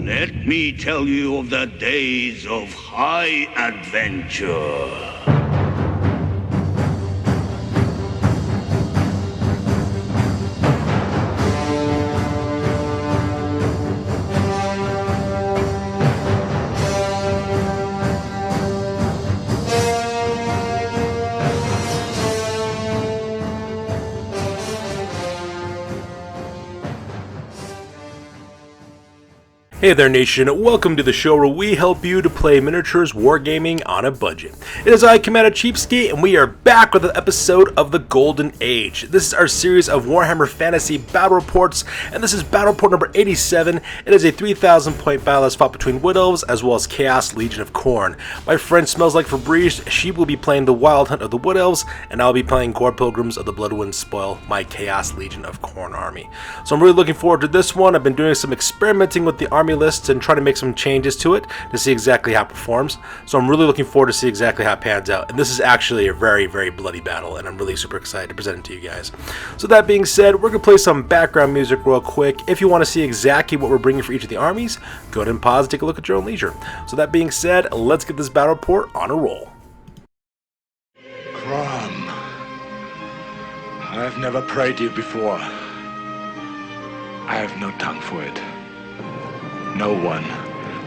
Let me tell you of the days of high adventure. Hey there nation, welcome to the show where we help you to play miniatures wargaming on a budget. It is I, Commander Cheapskate, and we are back with an episode of the Golden Age. This is our series of Warhammer Fantasy Battle Reports, and this is Battle Report number 87. It is a 3,000 point battle that's fought between Wood Elves as well as Chaos Legion of Khorne. My friend Smells Like Febreze, she will be playing the Wyld Hunt of the Wood Elves, and I'll be playing Gorepilgrims of the Bloodwind spoil my Chaos Legion of Khorne army. So I'm really looking forward to this one. I've been doing some experimenting with the army lists and try to make some changes to it to see exactly how it performs. So I'm really looking forward to see exactly how it pans out. And this is actually a very, very bloody battle, and I'm really super excited to present it to you guys. So that being said, we're going to play some background music real quick. If you want to see exactly what we're bringing for each of the armies, go ahead and pause and take a look at your own leisure. So that being said, let's get this battle report on a roll. Khorne, I've never prayed you before. I have no tongue for it. No one,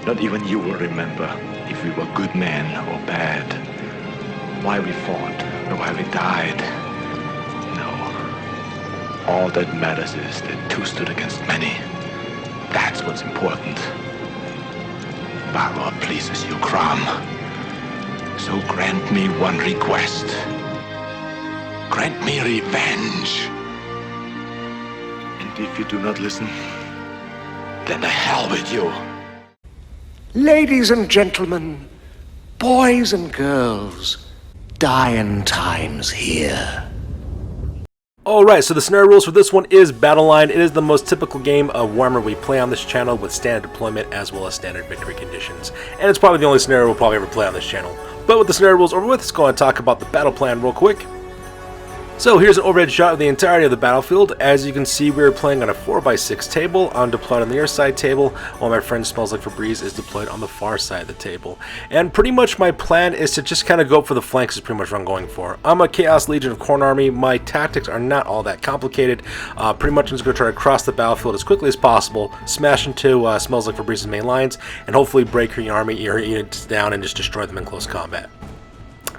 not even you, will remember if we were good men or bad, why we fought or why we died. No. All that matters is that two stood against many. That's what's important. Valor pleases you, Khorne. So grant me one request. Grant me revenge. And if you do not listen, then the hell with you. Ladies and gentlemen, boys and girls, dying times here. Alright, so the scenario rules for this one is Battleline. It is the most typical game of Warhammer we play on this channel with standard deployment as well as standard victory conditions. And it's probably the only scenario we'll probably ever play on this channel. But with the scenario rules over with, let's go and talk about the battle plan real quick. So here's an overhead shot of the entirety of the battlefield. As you can see, we are playing on a 4x6 table. I'm deployed on the near side table, while my friend Smells Like Febreze is deployed on the far side of the table. And pretty much my plan is to just kind of go for the flanks is pretty much what I'm going for. I'm a Chaos Legion of Khorne army. My tactics are not all that complicated. Pretty much I'm just going to try to cross the battlefield as quickly as possible, smash into Smells Like Febreze's main lines, and hopefully break her army, her units down and just destroy them in close combat.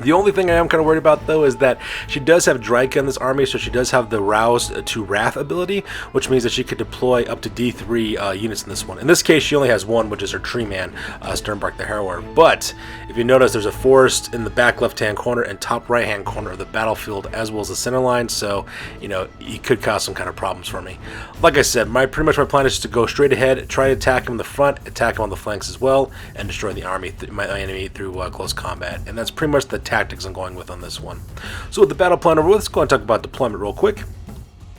The only thing I am kind of worried about, though, is that she does have Drika in this army, so she does have the Rouse to Wrath ability, which means that she could deploy up to D3 units in this one. In this case, she only has one, which is her Tree Man, Sternbark the Harrower. But if you notice, there's a forest in the back left-hand corner and top right-hand corner of the battlefield, as well as the center line, so, you know, it could cause some kind of problems for me. Like I said, pretty much my plan is just to go straight ahead, try to attack him in the front, attack him on the flanks as well, and destroy the army, my enemy through close combat. And that's pretty much the tactics I'm going with on this one. So with the battle plan over with, let's go and talk about deployment real quick.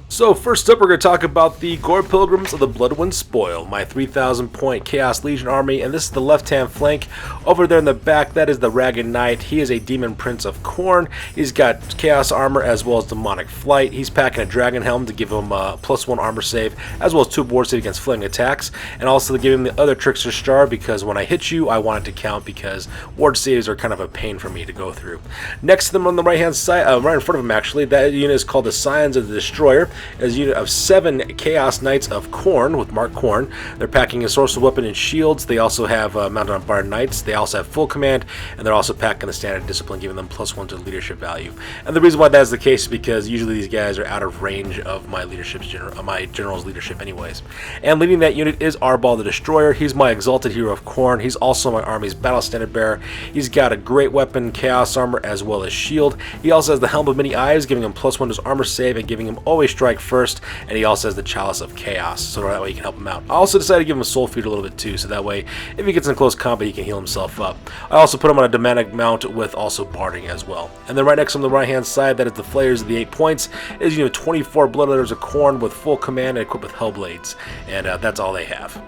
So first up, we're going to talk about the Gorepilgrims of the Bloodwind spoil, my 3,000 point Chaos Legion army, and this is the left-hand flank. Over there in the back, that is the Ragged Knight. He is a Demon Prince of Khorne. He's got Chaos Armor as well as Demonic Flight. He's packing a Dragon Helm to give him a +1 armor save, as well as 2 ward save against fling attacks, and also to give him the other Trickster Star, because when I hit you, I want it to count, because ward saves are kind of a pain for me to go through. Next to them on the right-hand side, right in front of him actually, that unit is called the Scions of the Destroyer. As a unit of 7 Chaos Knights of Khorne with Mark Khorne. They're packing a Sorcerer Weapon and Shields. They also have mounted on Bard Knights. They also have full command, and they're also packing the Standard Discipline, giving them +1 to leadership value. And the reason why that is the case is because usually these guys are out of range of my general's leadership anyways. And leading that unit is Arbal the Destroyer. He's my Exalted Hero of Khorne. He's also my army's Battle Standard Bearer. He's got a great weapon, Chaos Armor, as well as Shield. He also has the Helm of Many Eyes, giving him +1 to his armor save and giving him always strike first. And he also has the Chalice of Chaos, so that way you can help him out. I also decided to give him a Soul Feed a little bit too, so that way if he gets in close combat, he can heal himself up. I also put him on a Demonic Mount with also Barding as well. And then right next on the right hand side, that is the Flayers of the 8 points, is 24 Bloodletters of Khorne with full command and equipped with Hellblades. And that's all they have.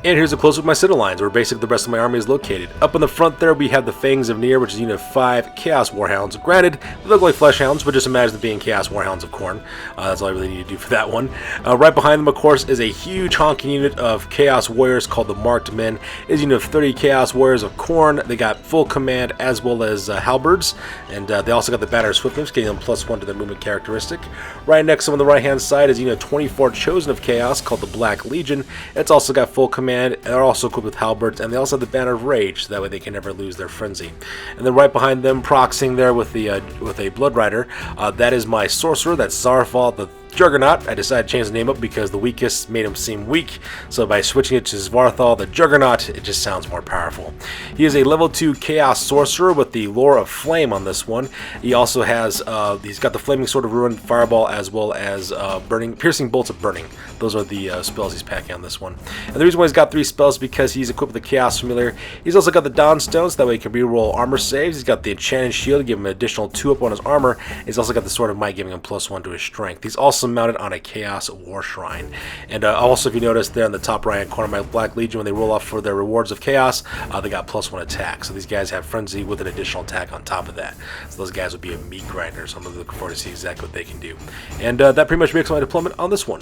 And here's a close-up of my center lines, where basically the rest of my army is located. Up in the front there, we have the Fangs of Nier, which is a unit of 5 Chaos Warhounds. Granted, they look like Flesh Hounds, but just imagine them being Chaos Warhounds of Khorne. That's all I really need to do for that one. Right behind them, of course, is a huge honking unit of Chaos Warriors called the Marked Men. It is a unit of 30 Chaos Warriors of Khorne. They got full command as well as halberds, and they also got the Banner of Swiftness, getting them +1 to their movement characteristic. Right next to them on the right-hand side is a unit of 24 Chosen of Chaos called the Black Legion. It's also got full command. They're also equipped with halberds, and they also have the Banner of Rage, so that way they can never lose their frenzy. And then right behind them, proxying there with a Blood Rider, that is my sorcerer. That's Zarfal the Juggernaut. I decided to change the name up because the weakest made him seem weak, so by switching it to Svarthal the Juggernaut, it just sounds more powerful. He is a level 2 Chaos Sorcerer with the Lore of Flame on this one. He also has, he's got the Flaming Sword of Ruin, Fireball, as well as Piercing Bolts of Burning. Those are the spells he's packing on this one. And the reason why he's got 3 spells is because he's equipped with the Chaos Familiar. He's also got the Dawn Stones, that way he can reroll armor saves. He's got the Enchanted Shield to give him an additional 2 up on his armor. He's also got the Sword of Might, giving him +1 to his strength. He's also mounted on a Chaos War Shrine. And also, if you notice there in the top right hand corner, my Black Legion, when they roll off for their rewards of Chaos, they got +1 attack. So these guys have Frenzy with an additional attack on top of that. So those guys would be a meat grinder, so I'm really looking forward to see exactly what they can do. And that pretty much makes my deployment on this one.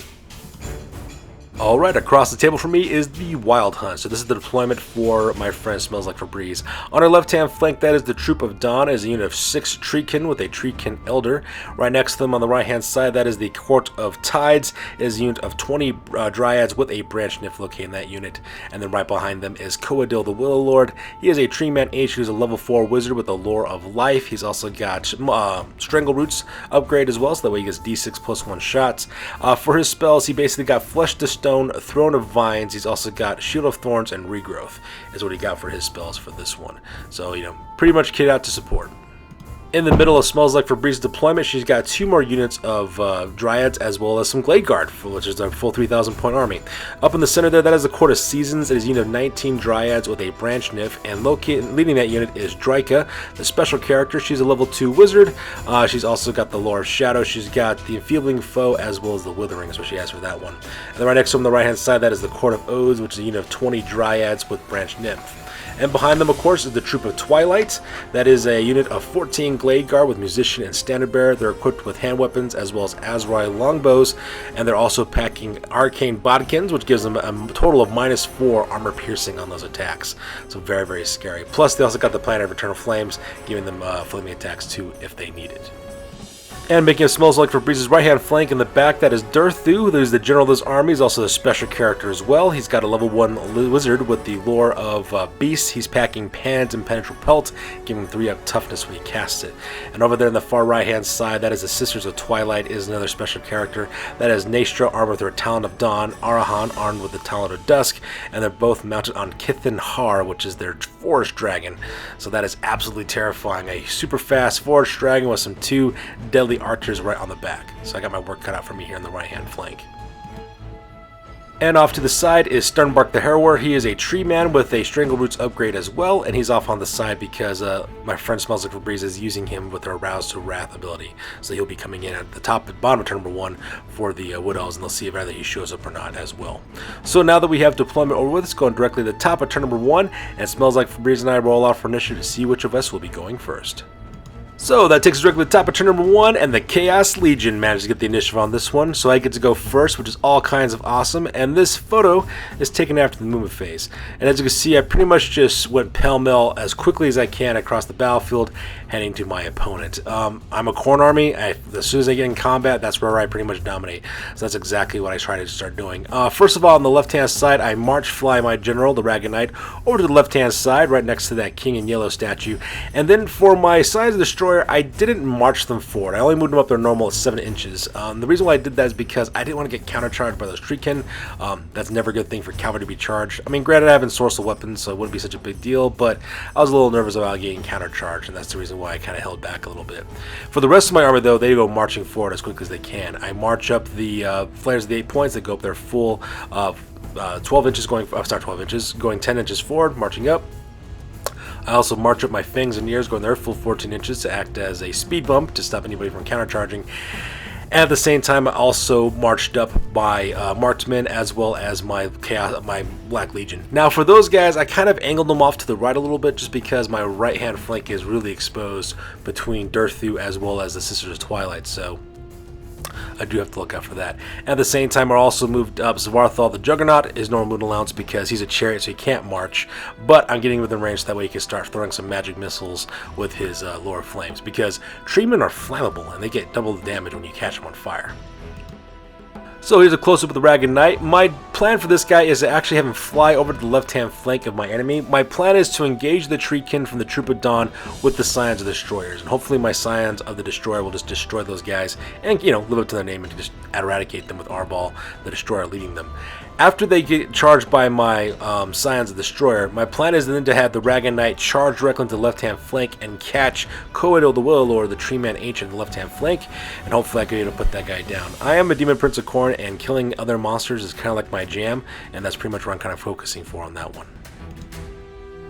Alright, across the table for me is the Wyld Hunt. So this is the deployment for my friend Smells Like Febreze. On our left-hand flank, that is the Troop of Dawn, is a unit of 6 Treekin with a Treekin Elder. Right next to them on the right-hand side, that is the Court of Tides, is a unit of 20 Dryads with a Branch Nymph located in that unit. And then right behind them is Coadil the Willow Lord. He is a Treeman H who's a level 4 wizard with a Lore of Life. He's also got Strangle Roots upgrade as well, so that way he gets D6 +1 shots. For his spells, he basically got Flesh to Stone, Throne of Vines. He's also got Shield of Thorns and Regrowth is what he got for his spells for this one. So, you know, pretty much kit out to support. In the middle of Smells Like Febreze deployment, she's got 2 more units of Dryads as well as some Glade Guard, which is a full 3,000 point army. Up in the center there, that is the Court of Seasons. It is a unit of 19 Dryads with a Branch Nymph, and leading that unit is Dryka, the special character. She's a level 2 wizard. She's also got the Lore of Shadow. She's got the Enfeebling Foe as well as the Withering, is what she has for that one. And then right next to him on the right hand side, that is the Court of Oaths, which is a unit of 20 Dryads with Branch Nymph. And behind them, of course, is the Troop of Twilight. That is a unit of 14 Glade Guard with Musician and Standard Bearer. They're equipped with hand weapons as well as Azrai longbows, and they're also packing Arcane Bodkins, which gives them a total of -4 armor piercing on those attacks. So very, very scary. Plus, they also got the Planet of Eternal Flames, giving them flaming attacks too if they need it. And making it Smells Like Febreze's right-hand flank in the back, that is Durthu. There's the general of this army. He's also a special character as well. He's got a level 1 wizard with the Lore of Beasts. He's packing Pan's Impenetrable Pelt, giving him 3 up toughness when he casts it. And over there on the far right-hand side, that is the Sisters of Twilight, is another special character. That is Nastra, armed with her Talent of Dawn, Arahan, armed with the Talent of Dusk, and they're both mounted on Kithin Har, which is their Forest Dragon. So that is absolutely terrifying. A super fast Forest Dragon with some 2 deadly archers right on the back. So I got my work cut out for me here on the right hand flank. And off to the side is Sternbark the Harrower. He is a tree man with a Strangle Roots upgrade as well, and he's off on the side because my friend Smells Like Febreze is using him with her Arouse to Wrath ability. So he'll be coming in at the top and bottom of turn number 1 for the Wood Elves, and they'll see if either he shows up or not as well. So now that we have deployment over with, let's go directly to the top of turn number 1, and Smells Like Febreze and I roll off for initiative to see which of us will be going first. So that takes us directly to the top of turn number 1, and the Chaos Legion managed to get the initiative on this one, so I get to go first, which is all kinds of awesome. And this photo is taken after the movement phase. And as you can see, I pretty much just went pell-mell as quickly as I can across the battlefield, heading to my opponent. I'm a Khorne army. As soon as I get in combat, that's where I pretty much dominate. So that's exactly what I try to start doing. First of all, on the left-hand side, I march fly my general, the Ragged Knight, over to the left-hand side, right next to that King in Yellow statue. And then for my Size of the Destroyer, I didn't march them forward. I only moved them up their normal at 7 inches. The reason why I did that is because I didn't want to get countercharged by those Treekin. That's never a good thing for cavalry to be charged. I mean, granted, I have ensorcel weapons, so it wouldn't be such a big deal, but I was a little nervous about getting countercharged, and that's the reason why I kind of held back a little bit. For the rest of my army, though, they go marching forward as quickly as they can. I march up the flares of the 8 points. They go up their full 12 inches going, sorry, 12 inches, going 10 inches forward, marching up. I also march up my Fangs and Ears, going their full 14 inches to act as a speed bump to stop anybody from countercharging. And at the same time, I also marched up my marksmen as well as my Black Legion. Now for those guys, I kind of angled them off to the right a little bit just because my right hand flank is really exposed between Durthu as well as the Sisters of Twilight, so I do have to look out for that. At the same time, I also moved up Zvarthal the Juggernaut, his normal movement allowance, because he's a chariot, so he can't march. But I'm getting within range so that way he can start throwing some magic missiles with his Lure of Flames, because treemen are flammable and they get double the damage when you catch them on fire. So here's a close-up of the Ragged Knight. My plan for this guy is to actually have him fly over to the left-hand flank of my enemy. My plan is to engage the Treekin from the Troop of Dawn with the Scions of the Destroyers. And hopefully my Scions of the Destroyer will just destroy those guys and, you know, live up to their name and just eradicate them with Arbal, the Destroyer, leading them. After they get charged by my Scions of the Destroyer, my plan is then to have the Ragged Knight charge directly into the left-hand flank and catch Coedil the Willow, the Tree Man Ancient, on the left-hand flank, and hopefully I can be able to put that guy down. I am a Demon Prince of Khorne, and killing other monsters is kind of like my jam, and that's pretty much what I'm kind of focusing for on that one.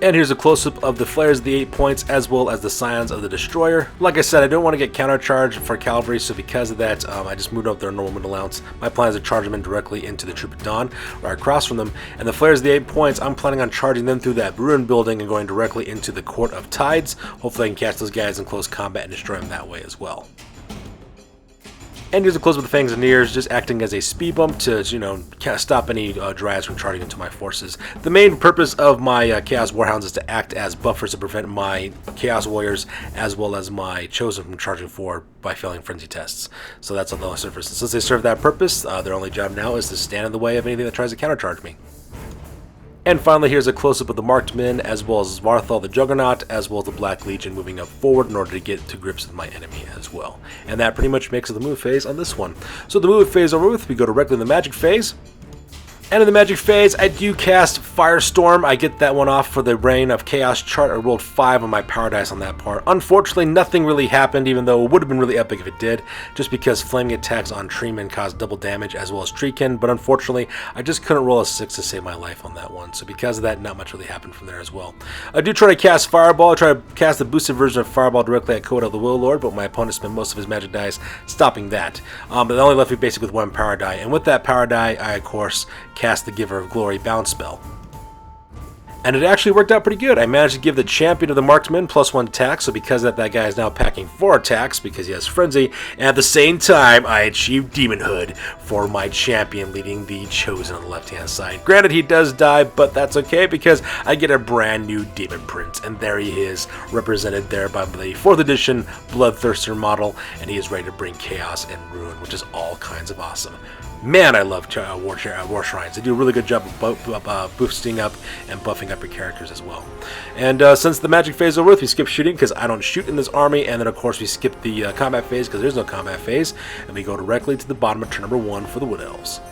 And here's a close-up of the Flares of the 8 points as well as the Scions of the Destroyer. Like I said, I don't want to get countercharged for cavalry, so because of that, I just moved up their normal movement allowance. My plan is to charge them in directly into the Troop of Dawn, right across from them. And the Flares of the 8 points, I'm planning on charging them through that ruin building and going directly into the Court of Tides. Hopefully I can catch those guys in close combat and destroy them that way as well. And here's a close with the Fangs and Ears, just acting as a speed bump to, you know, stop any Dryads from charging into my forces. The main purpose of my Chaos Warhounds is to act as buffers to prevent my Chaos Warriors as well as my Chosen from charging forward by failing frenzy tests. So that's on the surface. And since they serve that purpose, their only job now is to stand in the way of anything that tries to countercharge me. And finally, here's a close-up of the Marked Men, as well as Zvarthal the Juggernaut, as well as the Black Legion moving up forward in order to get to grips with my enemy as well. And that pretty much makes it the move phase on this one. So the move phase over with, we go directly to the magic phase. And in the magic phase, I do cast Firestorm. I get that one off for the Reign of Chaos chart. I rolled 5 on my power dice on that part. Unfortunately, nothing really happened, even though it would have been really epic if it did, just because flaming attacks on Treemen caused double damage as well as Treekin. But unfortunately, I just couldn't roll a 6 to save my life on that one. So because of that, not much really happened from there as well. I do try to cast Fireball. I try to cast the boosted version of Fireball directly at Coedil the Will Lord, but my opponent spent most of his magic dice stopping that. But it only left me basically with 1 power die. And with that power die, I of course cast the Giver of Glory bounce spell. And it actually worked out pretty good. I managed to give the champion of the Marksmen +1 attack, so because of that guy is now packing 4 attacks because he has Frenzy, and at the same time I achieved Demonhood for my champion leading the Chosen on the left-hand side. Granted, he does die, but that's okay because I get a brand new Demon Prince, and there he is, represented there by the 4th edition Bloodthirster model, and he is ready to bring chaos and ruin, which is all kinds of awesome. Man, I love War Shrines. They do a really good job of boosting up and buffing up your characters as well. And since the magic phase is over with, we skip shooting because I don't shoot in this army, and then of course we skip the combat phase because there's no combat phase, and we go directly to the bottom of turn number 1 for the Wood Elves.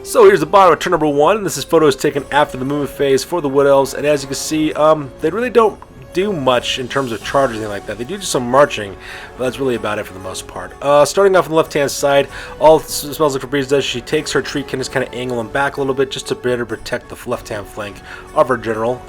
So here's the bottom of turn number 1, and this is photos taken after the movement phase for the Wood Elves, and as you can see, they really don't do much in terms of charge or anything like that. They do some marching, but that's really about it for the most part. Starting off on the left-hand side, all Smells Like Febreze does, she takes her Treekin and just kind of angle him back a little bit just to better protect the left-hand flank of her general,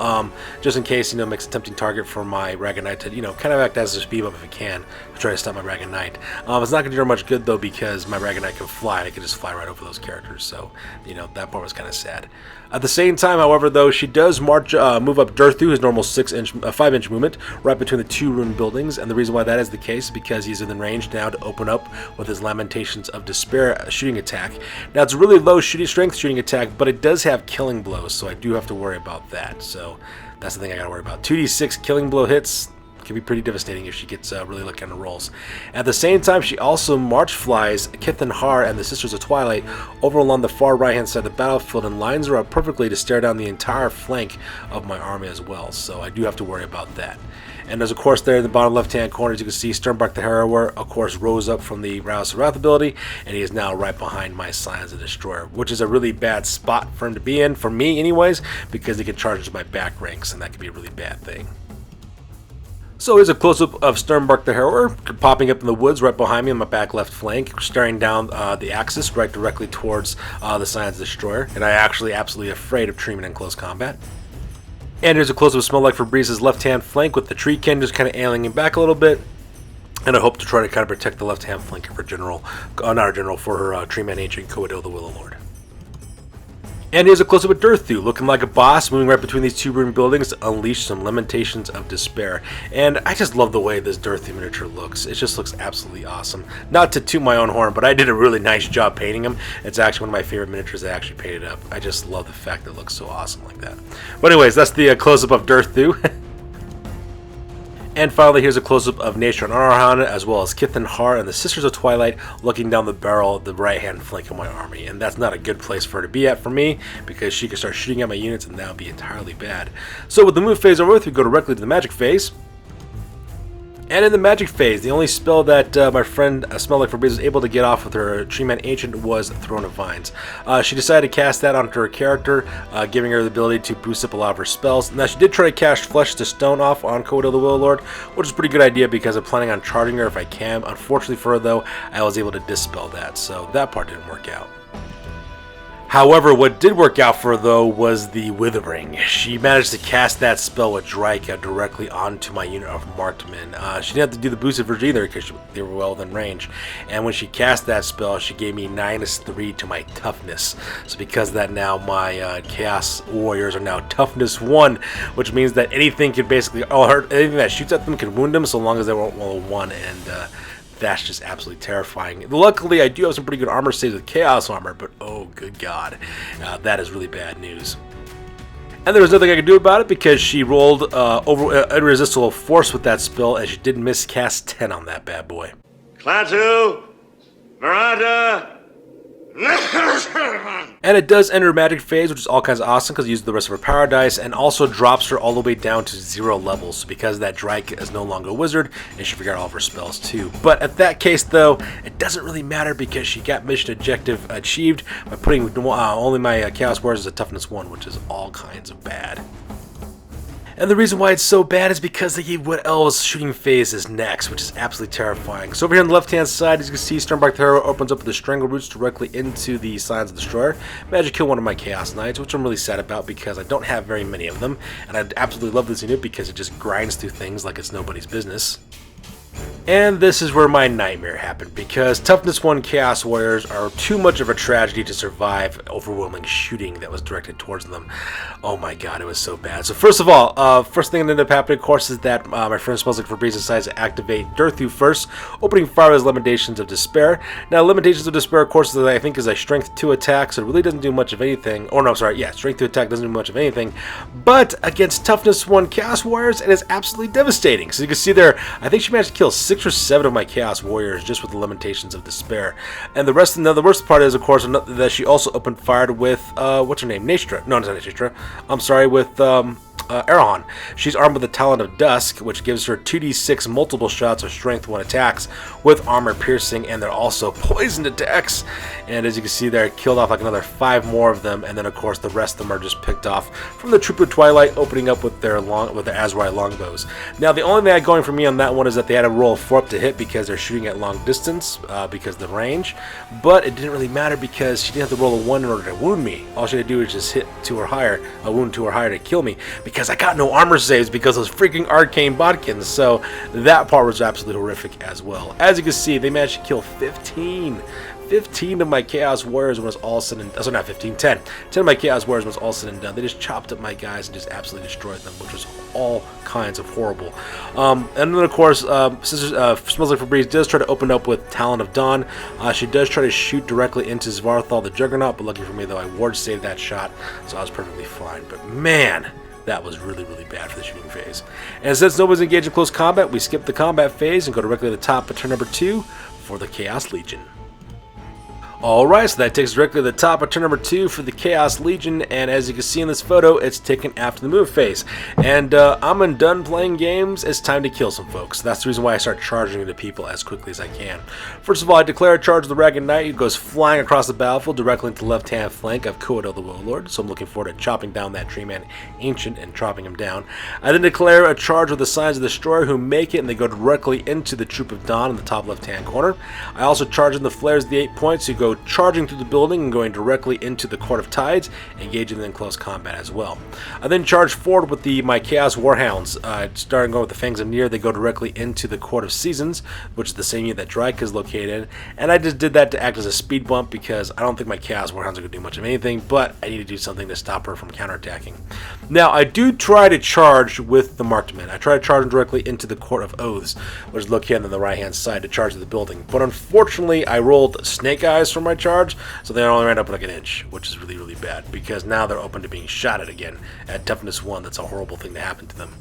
just in case, you know, makes a tempting target for my Ragged Knight to, you know, kind of act as a speed up if it can to try to stop my Ragged Knight. It's not going to do her much good, though, because my Ragged Knight can fly, and it can just fly right over those characters, so, you know, that part was kind of sad. At the same time, however, though, she does move up Durthu, his normal 5-inch movement, right between the 2 rune buildings, and the reason why that is the case is because he's within range now to open up with his Lamentations of Despair shooting attack. Now, it's a really low strength shooting attack, but it does have killing blows, so I do have to worry about that. So that's the thing I gotta worry about. 2d6 killing blow hits can be pretty devastating if she gets really lucky on the rolls. At the same time, she also march flies Kithan Har and the Sisters of Twilight over along the far right hand side of the battlefield and lines her up perfectly to stare down the entire flank of my army as well, so I do have to worry about that. And there's of course there in the bottom left hand corner, as you can see, Sternbark the Harrower of course rose up from the Rouse of Wrath ability, and he is now right behind my Scions of the Destroyer, which is a really bad spot for him to be in, for me anyways, because he can charge into my back ranks, and that could be a really bad thing. So here's a close-up of Sternbark the Harrower popping up in the woods right behind me on my back left flank, staring down the axis right directly towards the Scions of the Destroyer, and I actually absolutely afraid of Treemen in close combat. And here's a close-up of Smell Like Febreze's left-hand flank with the Treekin just kind of ailing him back a little bit. And I hope to try to kind of protect the left-hand flank of her general, not her general, for her Tree-Man Ancient Coadil the Willow Lord. And here's a close-up of Durthu, looking like a boss, moving right between these two ruined buildings to unleash some Lamentations of Despair. And I just love the way this Durthu miniature looks. It just looks absolutely awesome. Not to toot my own horn, but I did a really nice job painting him. It's actually one of my favorite miniatures I actually painted up. I just love the fact that it looks so awesome like that. But anyways, that's the close-up of Durthu. And finally, here's a close-up of Nature and Arhan, as well as Kith and Har and the Sisters of Twilight looking down the barrel of the right-hand flank of my army. And that's not a good place for her to be at for me, because she could start shooting at my units and that would be entirely bad. So with the move phase over with, we go directly to the magic phase. And in the magic phase, the only spell that my friend Smell Like Febreze was able to get off with her Tree-Man Ancient was Throne of Vines. She decided to cast that onto her character, giving her the ability to boost up a lot of her spells. Now, she did try to cast Flesh to Stone off on Coadil the Willow Lord, which is a pretty good idea because I'm planning on charging her if I can. Unfortunately for her, though, I was able to dispel that, so that part didn't work out. However, what did work out for her, though, was the Withering. She managed to cast that spell with Dryka directly onto my unit of marked men. She didn't have to do the boosted version either because they were well within range. And when she cast that spell, she gave me -3 to my toughness. So because of that, now my Chaos Warriors are now toughness 1, which means that anything can basically, anything that shoots at them can wound them so long as they won't roll a 1. And that's just absolutely terrifying. Luckily, I do have some pretty good armor saves with Chaos Armor, but oh, good God. That is really bad news. And there was nothing I could do about it because she rolled over Irresistible Force with that spell, and she did miscast 10 on that bad boy. Klaatu, Marata. And it does enter magic phase, which is all kinds of awesome because it uses the rest of her power dice and also drops her all the way down to 0 levels. So because that Dryka is no longer a wizard, and she forgot all of her spells too. But at that case, though, it doesn't really matter because she got mission objective achieved by putting only my Chaos Warriors as a toughness 1, which is all kinds of bad. And the reason why it's so bad is because they gave Wood Elves shooting phase is next, which is absolutely terrifying. So over here on the left-hand side, as you can see, Stormbark the Hero opens up with the Strangle Roots directly into the Signs of the Destroyer. Managed to kill one of my Chaos Knights, which I'm really sad about because I don't have very many of them. And I absolutely love this unit because it just grinds through things like it's nobody's business. And this is where my nightmare happened, because Toughness 1 Chaos Warriors are too much of a tragedy to survive overwhelming shooting that was directed towards them. Oh my god, it was so bad. So first of all, first thing that ended up happening, of course, is that my friend Smells Like Febreze decides to activate Durthu first, opening fire with Lamentations of Despair. Now, Lamentations of Despair, of course, I think is a Strength 2 attack, so it really doesn't do much of anything. Or no, sorry, yeah, Strength 2 attack doesn't do much of anything. But against Toughness 1 Chaos Warriors, it is absolutely devastating. So you can see there, I think she managed to kill 6 or 7 of my Chaos Warriors just with the Lamentations of Despair. And the worst part is, of course, that she also opened fire with, what's her name? Nastra. No, it's not Nastra. I'm sorry, with, Arahan. She's armed with the Talon of Dusk, which gives her 2d6 multiple shots of Strength 1 attacks with armor piercing, and they're also poisoned attacks. And as you can see there, I killed off like another 5 more of them, and then of course the rest of them are just picked off from the Troop of Twilight, opening up with their Azrai longbows. Now the only thing going for me on that one is that they had to roll 4 up to hit because they're shooting at long distance because of the range, but it didn't really matter because she didn't have to roll a 1 in order to wound me. All she had to do was just hit 2 or higher, a wound 2 or higher to kill me, because I got no armor saves because of those freaking arcane bodkins. So that part was absolutely horrific as well. As you can see, they managed to kill 15 of my Chaos Warriors when it was all said and done. So not 15, 10. 10 of my Chaos Warriors when it was all said and done. They just chopped up my guys and just absolutely destroyed them, which was all kinds of horrible. And then, of course, Smells Like Febreze does try to open up with Talon of Dawn. She does try to shoot directly into Svarthal the Juggernaut, but lucky for me, though, I ward saved that shot, so I was perfectly fine. But man, that was really, really bad for the shooting phase. And since nobody's engaged in close combat, we skip the combat phase and go directly to the top of turn number 2 for the Chaos Legion. Alright, so that takes us directly to the top of turn number 2 for the Chaos Legion, and as you can see in this photo, it's taken after the move phase. And I'm done playing games, it's time to kill some folks. That's the reason why I start charging into people as quickly as I can. First of all, I declare a charge of the Ragged Knight, who goes flying across the battlefield directly into the left-hand flank of Coadil the Willow Lord, so I'm looking forward to chopping down that Tree-Man Ancient and chopping him down. I then declare a charge with the Signs of the Destroyer, who make it, and they go directly into the Troop of Dawn in the top left-hand corner. I also charge in the Flares of the 8 points, who go go charging through the building and going directly into the Court of Tides, engaging them in close combat as well. I then charge forward with my Chaos Warhounds, starting going with the Fangs of Nier. They go directly into the Court of Seasons, which is the same unit that Drake is located in, and I just did that to act as a speed bump because I don't think my Chaos Warhounds are going to do much of anything, but I need to do something to stop her from counterattacking. Now, I do try to charge with the Marked-Men. I try to charge them directly into the Court of Oaths, which is located on the right-hand side to charge the building. But unfortunately, I rolled Snake Eyes for my charge, so they only ran up like an inch, which is really, really bad, because now they're open to being shot at again. At toughness 1, that's a horrible thing to happen to them.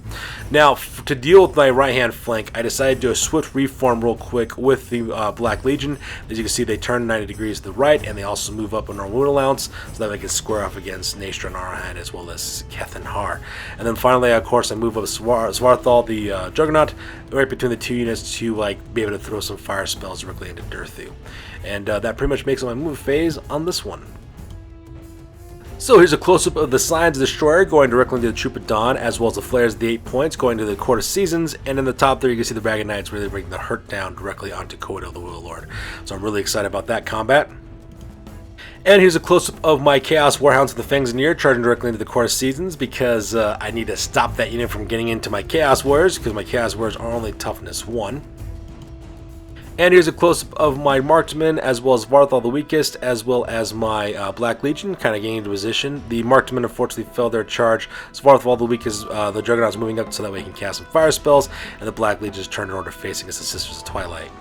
Now, to deal with my right-hand flank, I decided to do a swift reform real quick with the Black Legion. As you can see, they turn 90 degrees to the right, and they also move up on our wound allowance, so that they can square off against Nastra and Arahan, as well as Keth and Har. And then finally, of course, I move up Svarthal, the Juggernaut, right between the two units to be able to throw some fire spells directly into Durthu. And that pretty much makes my move phase on this one. So here's a close-up of the Scions of the Destroyer going directly into the Troop of Dawn, as well as the Flares of the 8 points going to the Court of Seasons, and in the top there you can see the Ragged Knights really bringing the hurt down directly onto Coedo the Will Lord. So I'm really excited about that combat. And here's a close-up of my Chaos Warhounds with the Fangs of Nier charging directly into the Court of Seasons because I need to stop that unit from getting into my Chaos Warriors, because my Chaos Warriors are only toughness 1. And here's a close-up of my Marked-Men, as well as Varthal the weakest, as well as my Black Legion, kind of getting into position. The Marked-Men unfortunately failed their charge. Svarthal the weakest, the Juggernaut's moving up so that way he can cast some fire spells, and the Black Legion is turned in order facing as the Sisters of Twilight.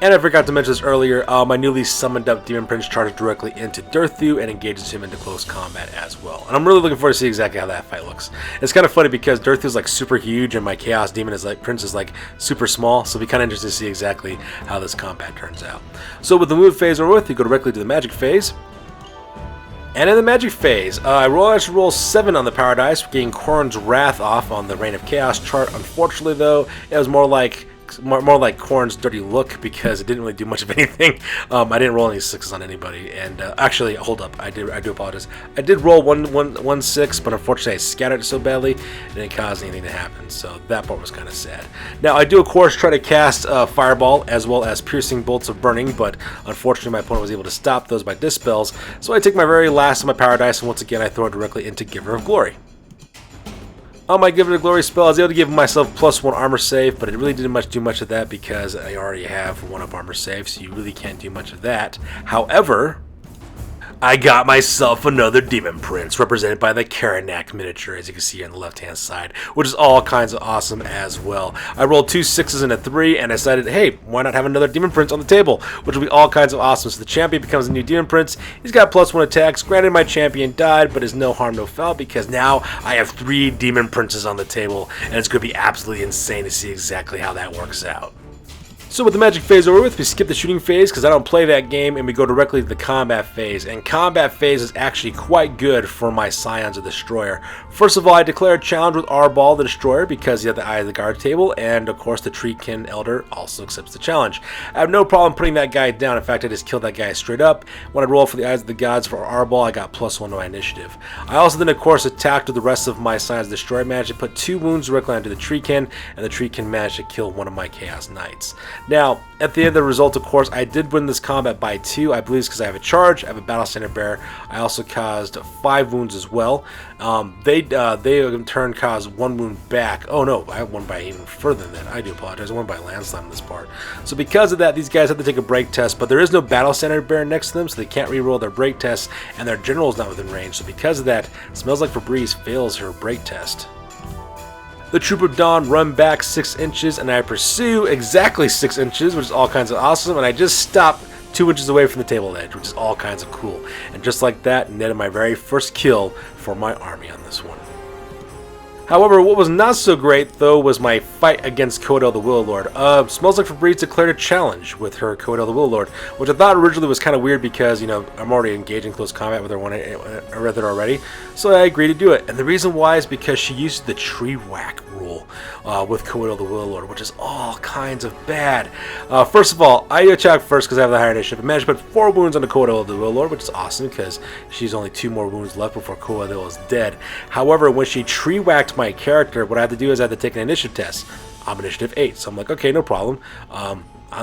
And I forgot to mention this earlier, my newly summoned up Demon Prince charges directly into Durthu and engages him into close combat as well. And I'm really looking forward to see exactly how that fight looks. It's kind of funny because Durthu's super huge and my Chaos Demon Prince is super small, so it'll be kind of interesting to see exactly how this combat turns out. So with the move phase over with, you go directly to the magic phase. And in the magic phase, I actually roll 7 on the power dice, getting Khorne's Wrath off on the Reign of Chaos chart. Unfortunately though, it was more like Khorne's dirty look because it didn't really do much of anything. I didn't roll any 6s on anybody, and actually, hold up, I do apologize. I did roll one 6, but unfortunately I scattered it so badly it didn't cause anything to happen, so that part was kind of sad. Now I do of course try to cast Fireball as well as Piercing Bolts of Burning, but unfortunately my opponent was able to stop those by Dispels, so I take my very last of my power dice and once again I throw it directly into Giver of Glory. On my Giver of Glory spell, I was able to give myself +1 armor save, but it really didn't do much of that because I already have 1 up armor save, so you really can't do much of that. However, I got myself another Demon Prince, represented by the Karanak miniature, as you can see here on the left-hand side, which is all kinds of awesome as well. I rolled 2 6s and a 3, and I decided, hey, why not have another Demon Prince on the table, which will be all kinds of awesome. So the champion becomes a new Demon Prince. He's got +1 attacks. Granted, my champion died, but is no harm, no foul, because now I have 3 Demon Princes on the table, and it's going to be absolutely insane to see exactly how that works out. So with the magic phase over with, we skip the shooting phase because I don't play that game, and we go directly to the combat phase. And combat phase is actually quite good for my Scions of the Destroyer. First of all, I declare a challenge with Arbal the Destroyer because he had the Eye of the Guard table, and of course the Treekin Elder also accepts the challenge. I have no problem putting that guy down. In fact, I just killed that guy straight up. When I rolled for the Eyes of the Gods for Arbal, I got +1 to my initiative. I also then of course attacked with the rest of my Scions of the Destroyer, managed to put 2 wounds directly onto the Treekin, and the Treekin managed to kill one of my Chaos Knights. Now, at the end of the result, of course, I did win this combat by 2. I believe it's because I have a charge, I have a Battle Standard Bearer. I also caused 5 wounds as well. They in turn caused 1 wound back. Oh no, I won by even further than that. I do apologize. I won by landslide on this part. So because of that, these guys have to take a break test, but there is no Battle Standard Bearer next to them, so they can't reroll their break tests, and their general is not within range. So because of that, Smells Like Febreze fails her break test. The Troop of Dawn run back 6 inches, and I pursue exactly 6 inches, which is all kinds of awesome, and I just stop 2 inches away from the table edge, which is all kinds of cool. And just like that, netted my very first kill for my army on this one. However, what was not so great, though, was my fight against Coedo the Will Lord. Smells Like Febreze declared a challenge with her Coedo the Will Lord, which I thought originally was kind of weird because, you know, I'm already engaged in close combat with her already, so I agreed to do it. And the reason why is because she used the tree whack rule with Coedo the Will Lord, which is all kinds of bad. First of all, I attack first because I have the higher initiative. I managed to put 4 wounds on the Coedo the Will Lord, which is awesome because she's only 2 more wounds left before Coedo is dead. However, when she tree whacked my character, what I have to do is I have to take an initiative test. I'm initiative 8, so I'm like, okay, no problem.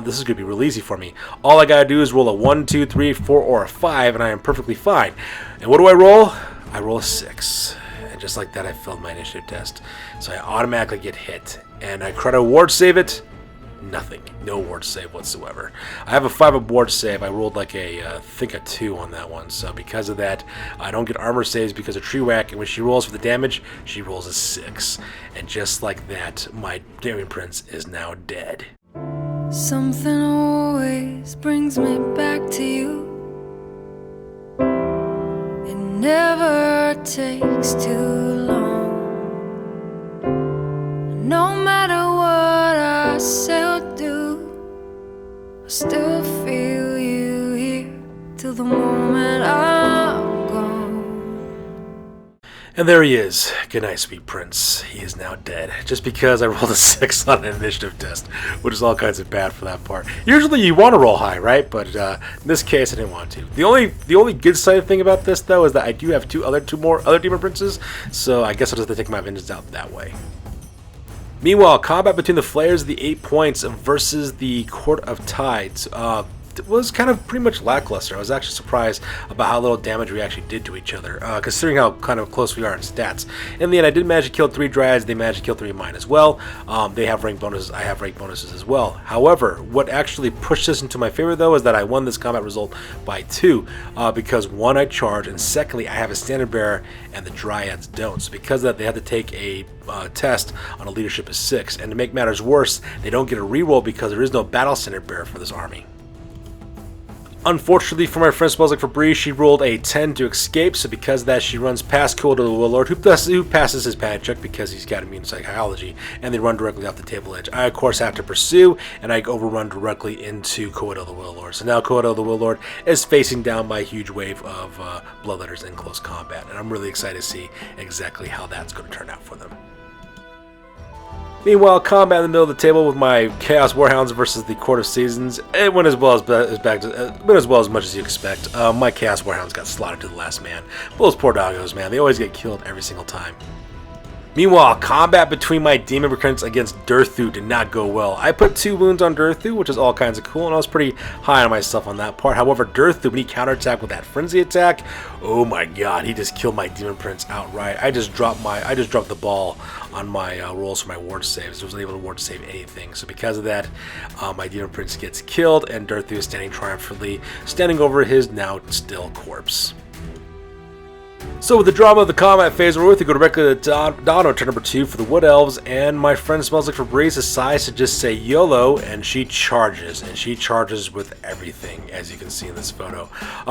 this is going to be real easy for me. All I got to do is roll a 1, 2, 3, 4, or a 5, and I am perfectly fine. And what do I roll? I roll a 6. And just like that, I failed my initiative test. So I automatically get hit. And I try to ward save it. Nothing. No ward save whatsoever. I have a 5 of ward save. I rolled like I think a 2 on that one. So because of that, I don't get armor saves because of tree whack. And when she rolls for the damage, she rolls a 6. And just like that, my Demon Prince is now dead. Something always brings me back to you. It never takes too long. No matter what I say or do, I still feel you here till the moment I'm gone. And there he is. Good night, sweet prince. He is now dead. Just because I rolled a 6 on an initiative test, which is all kinds of bad for that part. Usually you want to roll high, right? But in this case, I didn't want to. The only good side thing about this, though, is that I do have two more other demon princes, so I guess I'll just take my vengeance out that way. Meanwhile, combat between the Flayers of the 8 Points versus the Court of Tides was kind of pretty much lackluster. I was actually surprised about how little damage we actually did to each other, considering how kind of close we are in stats. In the end, I did manage to kill 3 Dryads. They managed to kill 3 of mine as well. They have rank bonuses. I have rank bonuses as well. However, what actually pushed this into my favor, though, is that I won this combat result by 2, because 1, I charge, and secondly, I have a standard bearer, and the Dryads don't. So because of that, they have to take a test on a leadership of 6. And to make matters worse, they don't get a reroll because there is no battle standard bearer for this army. Unfortunately for my friend Smells Like Febreze, she rolled a 10 to escape, so because of that, she runs past Cold of the Warlord, who passes his panic check because he's got immune psychology, and they run directly off the table edge. I, of course, have to pursue, and I overrun directly into Coed of the Warlord. So now Coed of the Warlord is facing down by a huge wave of Bloodletters in close combat, and I'm really excited to see exactly how that's going to turn out for them. Meanwhile, combat in the middle of the table with my Chaos Warhounds versus the Court of Seasons, it went as well as much as you expect. My Chaos Warhounds got slaughtered to the last man. Those poor doggos, man, they always get killed every single time. Meanwhile, combat between my Demon Prince against Durthu did not go well. I put 2 wounds on Durthu, which is all kinds of cool, and I was pretty high on myself on that part. However, Durthu, when he counterattacked with that frenzy attack, oh my god, he just killed my Demon Prince outright. I just dropped the ball on my rolls for my ward saves. I wasn't able to ward save anything. So because of that, my Demon Prince gets killed, and Durthu is standing triumphantly, standing over his now still corpse. So with the drama of the combat phase over with, we go directly to Dono, turn number 2 for the Wood Elves, and my friend Smells Like Febreze decides to just say YOLO, and she charges with everything, as you can see in this photo.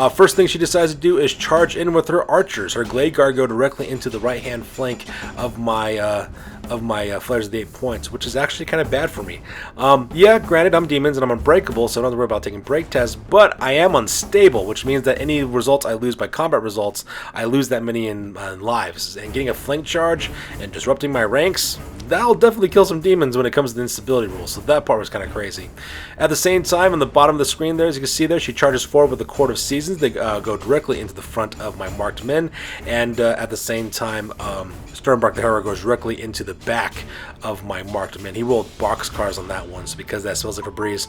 First thing she decides to do is charge in with her archers. Her Glade Guard go directly into the right-hand flank of my Flayers of the 8 Points, which is actually kind of bad for me. Yeah, granted, I'm demons and I'm unbreakable, so I don't have to worry about taking break tests, but I am unstable, which means that any results I lose by combat results, I lose that many in lives. And getting a flank charge and disrupting my ranks, that'll definitely kill some demons when it comes to the instability rules, so that part was kind of crazy. At the same time, on the bottom of the screen there, as you can see there, she charges forward with the Court of Seasons. They go directly into the front of my marked men, and at the same time, Sternbark the Hero goes directly into the back of my marked men. He rolled boxcars on that one, so because that Smells Like Febreze,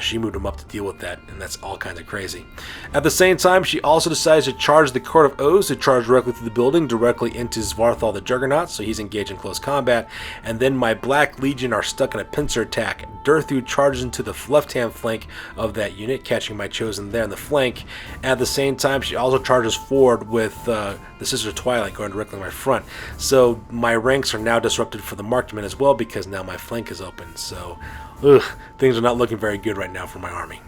she moved him up to deal with that, and that's all kinds of crazy. At the same time, she also decides to charge the Court of Oaths, to charge directly through the building, directly into Svarthal the Juggernaut, so he's engaged in close combat, and then my Black Legion are stuck in a pincer attack. Durthu charges into the left-hand flank of that unit, catching my Chosen there in the flank. At the same time, she also charges forward with the Sister Twilight going directly in my front. So my ranks are now disrupted for the marked men as well, because now my flank is open. So, things are not looking very good right now for my army.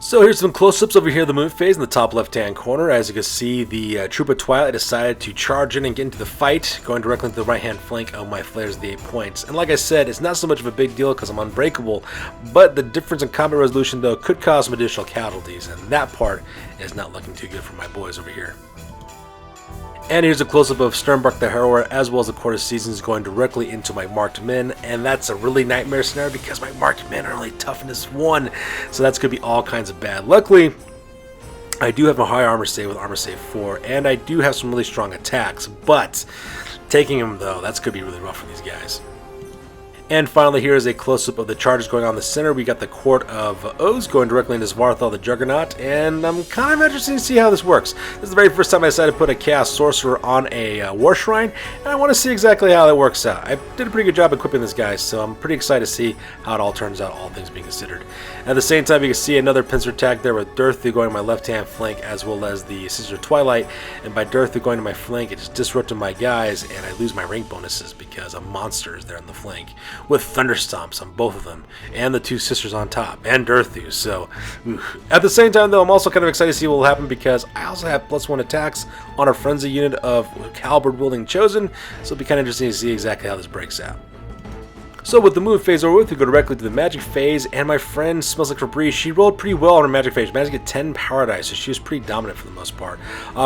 So here's some close-ups over here of the moon phase in the top left-hand corner. As you can see, the Troop of Twilight decided to charge in and get into the fight, going directly into the right-hand flank of my Flayers of the 8 Points. And like I said, it's not so much of a big deal because I'm unbreakable, but the difference in combat resolution, though, could cause some additional casualties, and that part is not looking too good for my boys over here. And here's a close-up of Sternbark the Harrower, as well as the Court of Seasons going directly into my marked men, and that's a really nightmare scenario because my marked men are only toughness 1, so that's going to be all kinds of bad. Luckily, I do have a high armor save with armor save 4, and I do have some really strong attacks, but taking them, though, that's going to be really rough for these guys. And finally, here is a close-up of the charges going on in the center. We got the Court of O's going directly into Svarthal the Juggernaut, and I'm kind of interested to see how this works. This is the very first time I decided to put a Chaos Sorcerer on a War Shrine, and I want to see exactly how that works out. I did a pretty good job equipping this guy, so I'm pretty excited to see how it all turns out, all things being considered. At the same time, you can see another pincer attack there with Durthu going to my left-hand flank, as well as the Sister Twilight, and by Durthu going to my flank, it just disrupted my guys, and I lose my rank bonuses because a monster is there on the flank, with Thunderstomps on both of them, and the two sisters on top, and Durthu, so at the same time though, I'm also kind of excited to see what will happen because I also have +1 attacks on a frenzy unit of halberd wielding chosen, so it'll be kind of interesting to see exactly how this breaks out. So with the move phase over with, we go directly to the magic phase, and my friend Smells Like Febreze, she rolled pretty well on her magic phase. She managed to get 10 power dice, so she was pretty dominant for the most part.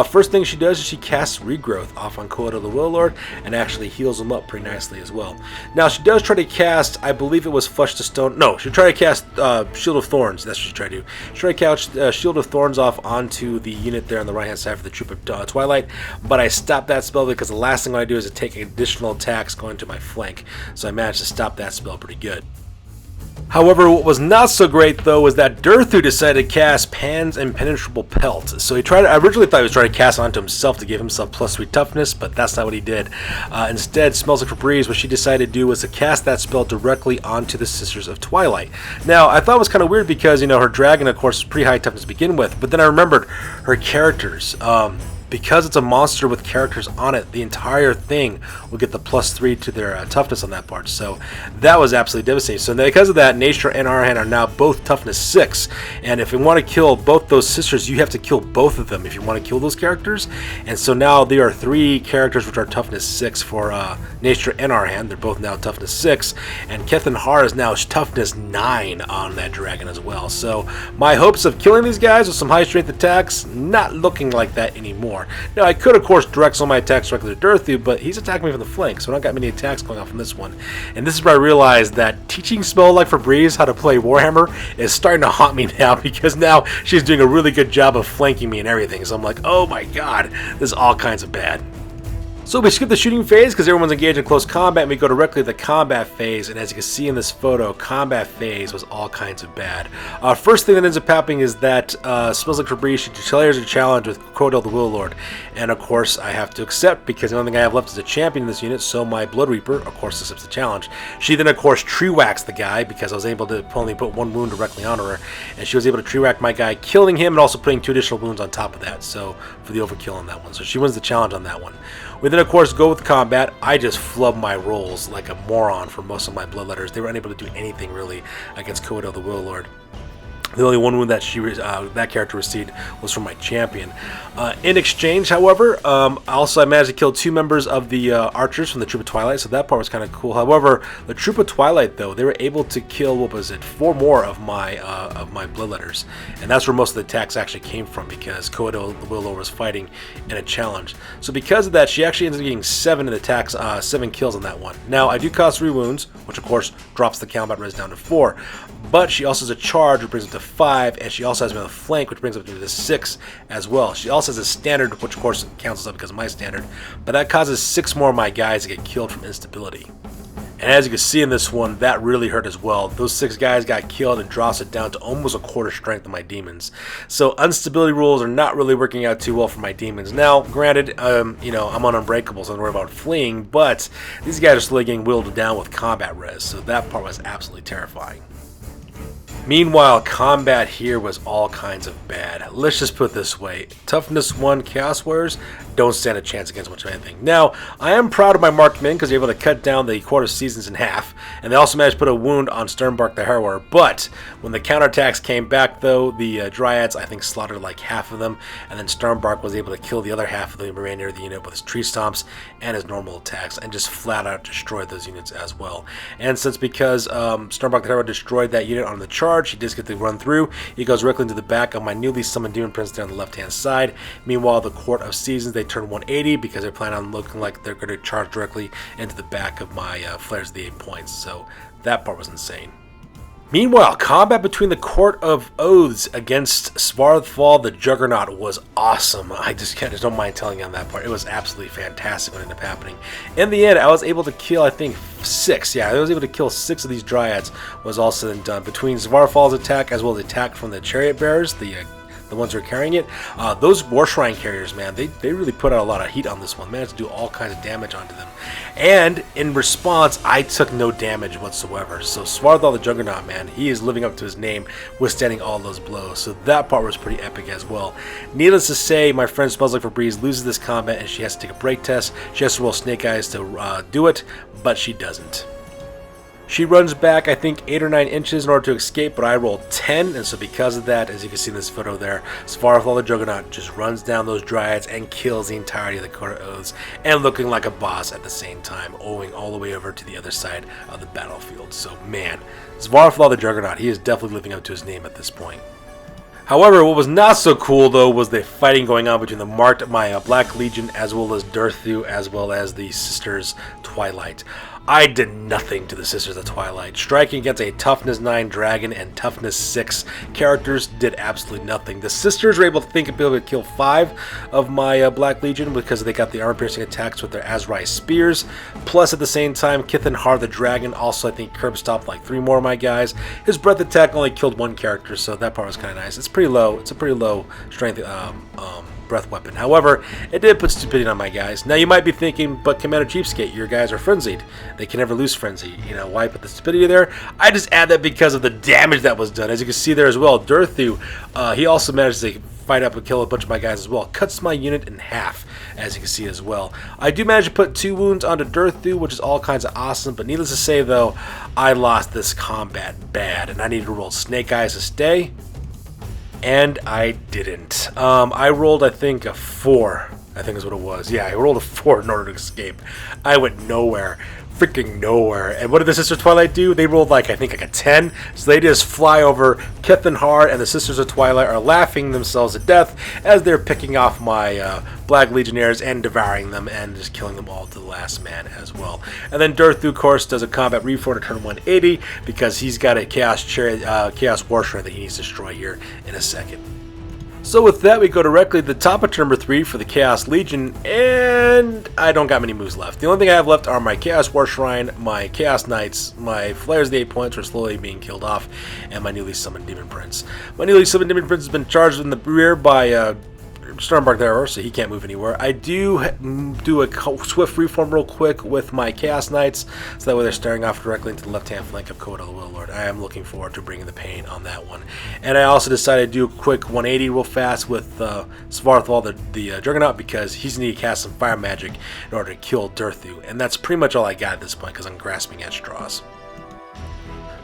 First thing she does is she casts Regrowth off on Kodo the Will Lord, and actually heals him up pretty nicely as well. Now she does try to cast, I believe it was Flesh to Stone, no, she tried to cast Shield of Thorns, that's what she tried to do. She tried to cast Shield of Thorns off onto the unit there on the right hand side for the Troop of Twilight, but I stopped that spell because the last thing I do is to take additional attacks going to my flank, so I managed to stop that spell pretty good. However, what was not so great though was that Durthu decided to cast Pan's Impenetrable Pelt. So I originally thought he was trying to cast onto himself to give himself +3 toughness, but that's not what he did. Instead, Smells Like Febreze, what she decided to do was to cast that spell directly onto the Sisters of Twilight. Now, I thought it was kind of weird because, you know, her dragon, of course, is pretty high toughness to begin with, but then I remembered her characters. Because it's a monster with characters on it, the entire thing will get the +3 to their toughness on that part. So that was absolutely devastating. So because of that, Nature and Arhan are now both toughness 6. And if you want to kill both those sisters, you have to kill both of them if you want to kill those characters. And so now there are 3 characters which are toughness 6 for Nature and Arhan. They're both now toughness 6. And Kethan Har is now toughness 9 on that dragon as well. So my hopes of killing these guys with some high strength attacks, not looking like that anymore. Now, I could, of course, direct some of my attacks directly to Durthu, but he's attacking me from the flank, so I don't got many attacks going on from this one. And this is where I realized that teaching Smells Like Febreze how to play Warhammer is starting to haunt me now, because now she's doing a really good job of flanking me and everything. So I'm like, oh my god, this is all kinds of bad. So we skip the shooting phase because everyone's engaged in close combat, and we go directly to the combat phase, and as you can see in this photo, combat phase was all kinds of bad. First thing that ends up happening is that Smells Like Febreze, she declares a challenge with Crodell the Will Lord, and of course I have to accept because the only thing I have left is a champion in this unit, so my Blood Reaper, of course, accepts the challenge. She then, of course, tree whacks the guy because I was able to only put 1 wound directly on her, and she was able to tree whack my guy, killing him and also putting 2 additional wounds on top of that, so for the overkill on that one. So she wins the challenge on that one. We then, of course, go with combat. I just flub my rolls like a moron for most of my bloodletters. They were unable to do anything really against Codell the Will Lord. The only 1 wound that that character received was from my champion. In exchange, however, I managed to kill 2 members of the archers from the Troop of Twilight, so that part was kind of cool. However, the Troop of Twilight, though, they were able to kill, what was it, 4 more of my bloodletters, and that's where most of the attacks actually came from because Codell the Will Lord was fighting in a challenge. So because of that, she actually ends up getting 7 in attacks, 7 kills on that one. Now, I do cause 3 wounds, which of course drops the combat res down to 4. But she also has a charge, which brings it to 5, and she also has me on the flank, which brings it up to 6 as well. She also has a standard, which of course cancels out because of my standard, but that causes 6 more of my guys to get killed from instability. And as you can see in this one, that really hurt as well. Those 6 guys got killed and drops it down to almost a quarter strength of my demons. So instability rules are not really working out too well for my demons. Now, granted, you know, I'm on Unbreakable, so I don't worry about fleeing, but these guys are slowly getting whittled down with combat res, so that part was absolutely terrifying. Meanwhile, combat here was all kinds of bad. Let's just put it this way. Toughness 1 Chaos Warriors don't stand a chance against much of anything. Now, I am proud of my marked men because they're able to cut down the Court of Seasons in half, and they also managed to put a wound on Sternbark the Harrower. But when the counterattacks came back, though, the Dryads, I think, slaughtered like half of them, and then Sternbark was able to kill the other half of the remainder of the unit with his tree stomps and his normal attacks, and just flat out destroyed those units as well. And since because Sternbark the Harrower destroyed that unit on the charge, he does get to run through. He goes directly into the back of my newly summoned Demon Prince there on the left-hand side. Meanwhile, the Court of Seasons, they turn 180 because they plan on looking like they're going to charge directly into the back of my Flares of the 8 points. So that part was insane. Meanwhile, combat between the Court of Oaths against Svarthfall the Juggernaut was awesome. I just don't mind telling you on that part. It was absolutely fantastic what ended up happening. In the end, I was able to kill, I think, 6. Yeah, I was able to kill 6 of these Dryads, was all said and done. Between Svarthfall's attack as well as the attack from the Chariot Bearers, the ones who are carrying it, those War Shrine carriers, man, they really put out a lot of heat on this one. Managed to do all kinds of damage onto them. And in response, I took no damage whatsoever. So Svarthfall the Juggernaut, man, he is living up to his name, withstanding all those blows. So that part was pretty epic as well. Needless to say, my friend Smells Like Febreze loses this combat and she has to take a break test. She has to roll Snake Eyes to do it, but she doesn't. She runs back, I think, 8 or 9 inches in order to escape, but I rolled 10, and so because of that, as you can see in this photo there, Svarthfall the Juggernaut just runs down those Dryads and kills the entirety of the Court of Oaths, and looking like a boss at the same time, owing all the way over to the other side of the battlefield. So, man, Svarthfall the Juggernaut, he is definitely living up to his name at this point. However, what was not so cool, though, was the fighting going on between my Black Legion, as well as Durthu, as well as the Sisters Twilight. I did nothing to the Sisters of Twilight. Striking against a Toughness 9 Dragon and Toughness 6 characters did absolutely nothing. The Sisters were able to be able to kill 5 of my Black Legion because they got the armor-piercing attacks with their Azrai Spears. Plus, at the same time, Kithen Har the Dragon also, I think, curb-stopped like 3 more of my guys. His breath attack only killed 1 character, so that part was kind of nice. It's pretty low. It's a pretty low strength breath weapon. However, it did put stupidity on my guys. Now you might be thinking, but Commander Cheapskate, your guys are frenzied. They can never lose frenzy. You know, why put the stupidity there? I just add that because of the damage that was done. As you can see there as well, Durthu, he also managed to fight up and kill a bunch of my guys as well. Cuts my unit in half, as you can see as well. I do manage to put 2 wounds onto Durthu, which is all kinds of awesome, but needless to say though, I lost this combat bad, and I needed to roll Snake Eyes to stay. And I didn't. I rolled, I think, a 4. I think is what it was. Yeah, I rolled a 4 in order to escape. I went nowhere. Freaking nowhere. And what did the Sisters of Twilight do? They rolled like, I think, like a 10. So they just fly over. Kithen Har and the Sisters of Twilight are laughing themselves to death as they're picking off my Black Legionnaires and devouring them and just killing them all to the last man as well. And then Durthu, of course, does a combat reform to turn 180 because he's got a Chaos War Shrine that he needs to destroy here in a second. So with that, we go directly to the top of turn number 3 for the Chaos Legion, and I don't got many moves left. The only thing I have left are my Chaos War Shrine, my Chaos Knights, my Flares of the 8 Points are slowly being killed off, and my newly summoned Demon Prince. My newly summoned Demon Prince has been charged in the rear by Stormbark there, so he can't move anywhere. I do a swift reform real quick with my Chaos Knights, so that way they're staring off directly into the left-hand flank of Koda the Will Lord. I am looking forward to bringing the pain on that one. And I also decided to do a quick 180 real fast with Svarthfall the Juggernaut because he's going to cast some fire magic in order to kill Durthu. And that's pretty much all I got at this point because I'm grasping at straws.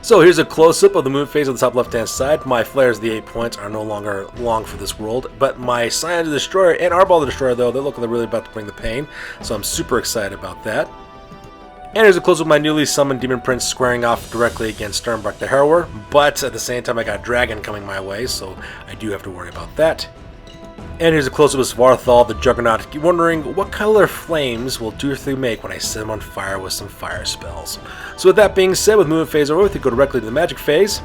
So here's a close-up of the moon phase on the top left-hand side. My Flares of the 8 Points are no longer long for this world, but my Scion of the Destroyer and Arball the Destroyer, though, they look like they're really about to bring the pain, so I'm super excited about that. And here's a close-up of my newly summoned Demon Prince squaring off directly against Sternbark the Harrower, but at the same time I got Dragon coming my way, so I do have to worry about that. And here's a close-up of Svarthfall the Juggernaut. You're wondering, what color flames will Durthu make when I set him on fire with some fire spells? So with that being said, with movement phase over, we go directly to the magic phase.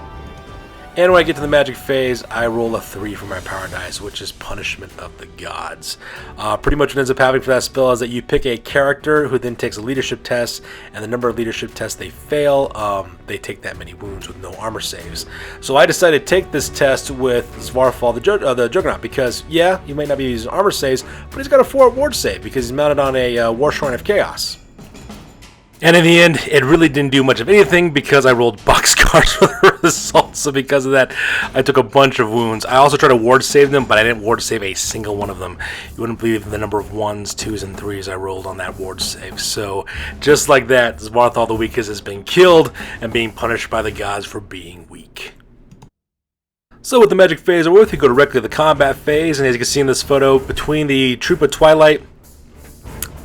And when I get to the magic phase, I roll a 3 for my power dice, which is Punishment of the Gods. Pretty much what ends up happening for that spell is that you pick a character who then takes a leadership test, and the number of leadership tests they fail, they take that many wounds with no armor saves. So I decided to take this test with Svarthfall the Juggernaut because, yeah, you might not be using armor saves, but he's got a 4 ward save because he's mounted on a War Shrine of Chaos. And in the end, it really didn't do much of anything because I rolled boxcars for the results. So because of that, I took a bunch of wounds. I also tried to ward save them, but I didn't ward save a single one of them. You wouldn't believe the number of 1s, 2s, and 3s I rolled on that ward save. So just like that, Svarthfall the Weakest has been killed and being punished by the gods for being weak. So with the magic phase over with, we go directly to the combat phase. And as you can see in this photo, between the Troop of Twilight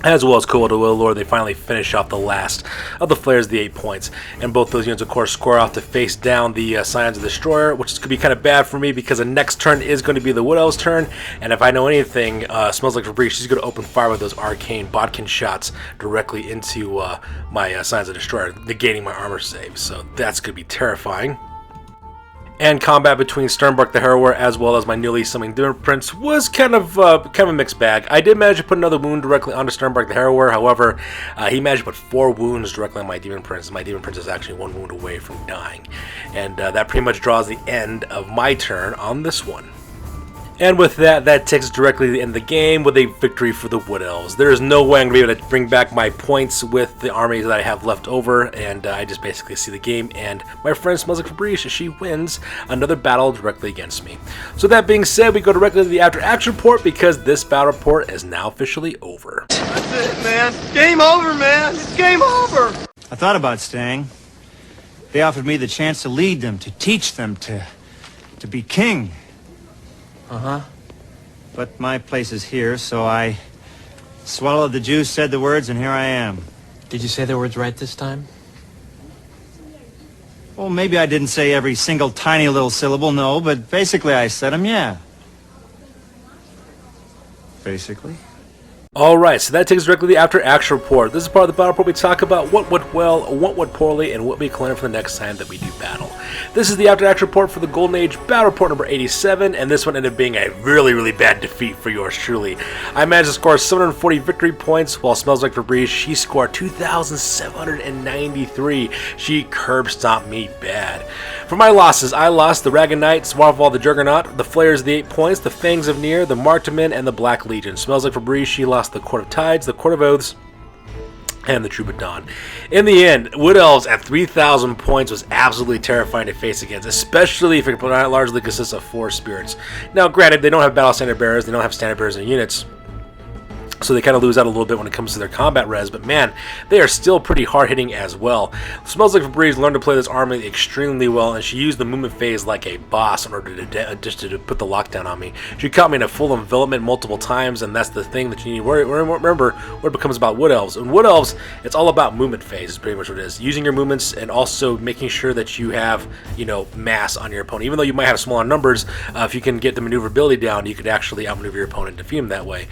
as well as Koda the Will Lord, they finally finish off the last of the Flares of the 8 Points. And both those units, of course, square off to face down the Scions of the Destroyer, which is going to be kind of bad for me because the next turn is going to be the Wood Elves' turn. And if I know anything, Smells Like Febreze, she's going to open fire with those arcane bodkin shots directly into my Scions of the Destroyer, negating my armor save. So that's going to be terrifying. And combat between Sternbark the Harrower as well as my newly summoned Demon Prince was kind of a mixed bag. I did manage to put another wound directly onto Sternbark the Harrower, however, he managed to put 4 wounds directly on my Demon Prince. My Demon Prince is actually 1 wound away from dying. And that pretty much draws the end of my turn on this one. And with that, that takes us directly to the end of the game with a victory for the Wood Elves. There is no way I'm going to be able to bring back my points with the armies that I have left over, and I just basically see the game, and my friend Smells Like Febreze, she wins another battle directly against me. So that being said, we go directly to the After Action Report, because this battle report is now officially over. That's it, man. Game over, man. It's game over. I thought about staying. They offered me the chance to lead them, to teach them, to be king. Uh-huh. But my place is here, so I swallowed the juice, said the words, and here I am. Did you say the words right this time? Well, maybe I didn't say every single tiny little syllable, no, but basically I said them, yeah. Basically. Alright, so that takes us directly to the After Action Report. This is part of the battle report we talk about what went well, what went poorly, and what we can learn for the next time that we do battle. This is the After Action Report for the Golden Age Battle Report number 87, and this one ended up being a really bad defeat for yours truly. I managed to score 740 victory points, while Smells Like Febreze, she scored 2,793. She curb stomped me bad. For my losses, I lost the Ragged Knight, Swarval the Juggernaut, the Flayers of the 8 Points, the Fangs of Nier, the Marktamen, and the Black Legion. Smells Like Febreze, she lost the Court of Tides, the Court of Oaths, and the Troubadour. In the end, Wood Elves at 3,000 points was absolutely terrifying to face against, especially if it largely consists of 4 spirits. Now, granted, they don't have battle standard bearers, they don't have standard bearers in units, so they kind of lose out a little bit when it comes to their combat res, but man, they are still pretty hard-hitting as well. Smells Like Febreze learned to play this army extremely well, and she used the movement phase like a boss in order to just to put the lockdown on me. She caught me in a full envelopment multiple times, and that's the thing that you need to remember when it becomes about Wood Elves. In Wood Elves, it's all about movement phase is pretty much what it is. Using your movements and also making sure that you have, you know, mass on your opponent. Even though you might have smaller numbers, if you can get the maneuverability down, you could actually outmaneuver your opponent and defeat him that way.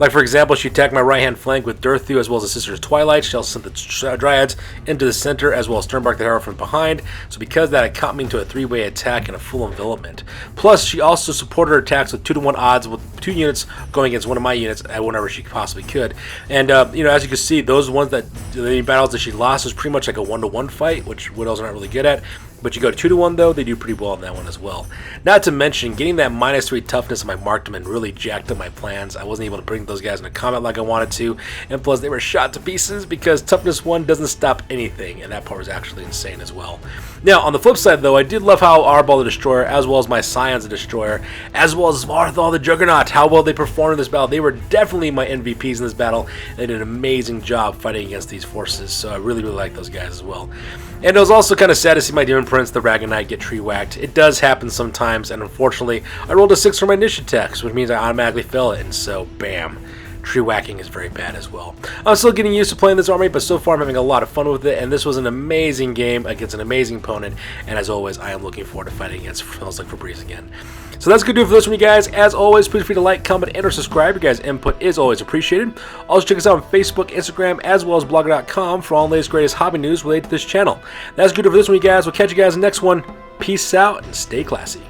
Like, for example, she attacked my right-hand flank with Durthu as well as the Sisters of Twilight. She also sent the Dryads into the center as well as Sternbark the Harrower from behind. So because of that, it caught me into a 3-way attack and a full envelopment. Plus, she also supported her attacks with 2-to-1 odds with 2 units going against one of my units whenever she possibly could. And, you know, as you can see, those ones that, the battles that she lost was pretty much like a 1-to-1 fight, which Wood Elves are not really good at. But you go 2-to-1 though, they do pretty well on that one as well. Not to mention, getting that -3 toughness on my Marktamen really jacked up my plans. I wasn't able to bring those guys into combat like I wanted to, and plus they were shot to pieces because toughness 1 doesn't stop anything, and that part was actually insane as well. Now, on the flip side though, I did love how Arbol the Destroyer, as well as my Scions the Destroyer, as well as Svarthal the Juggernaut, how well they performed in this battle. They were definitely my MVPs in this battle. They did an amazing job fighting against these forces, so I really like those guys as well. And it was also kind of sad to see my Demon Prince, the Ragged Knight, get tree whacked. It does happen sometimes, and unfortunately, I rolled a 6 for my initiative attacks, which means I automatically fail it, and so, bam. Tree whacking is very bad as well. I'm still getting used to playing this army, but so far I'm having a lot of fun with it, and this was an amazing game against an amazing opponent, and as always, I am looking forward to fighting against Smells Like Febreze again. So that's going to do it for this one, you guys. As always, please feel free to like, comment, and or subscribe. Your guys' input is always appreciated. Also, check us out on Facebook, Instagram, as well as blogger.com for all the latest, greatest hobby news related to this channel. That's going to do it for this one, you guys. We'll catch you guys in the next one. Peace out and stay classy.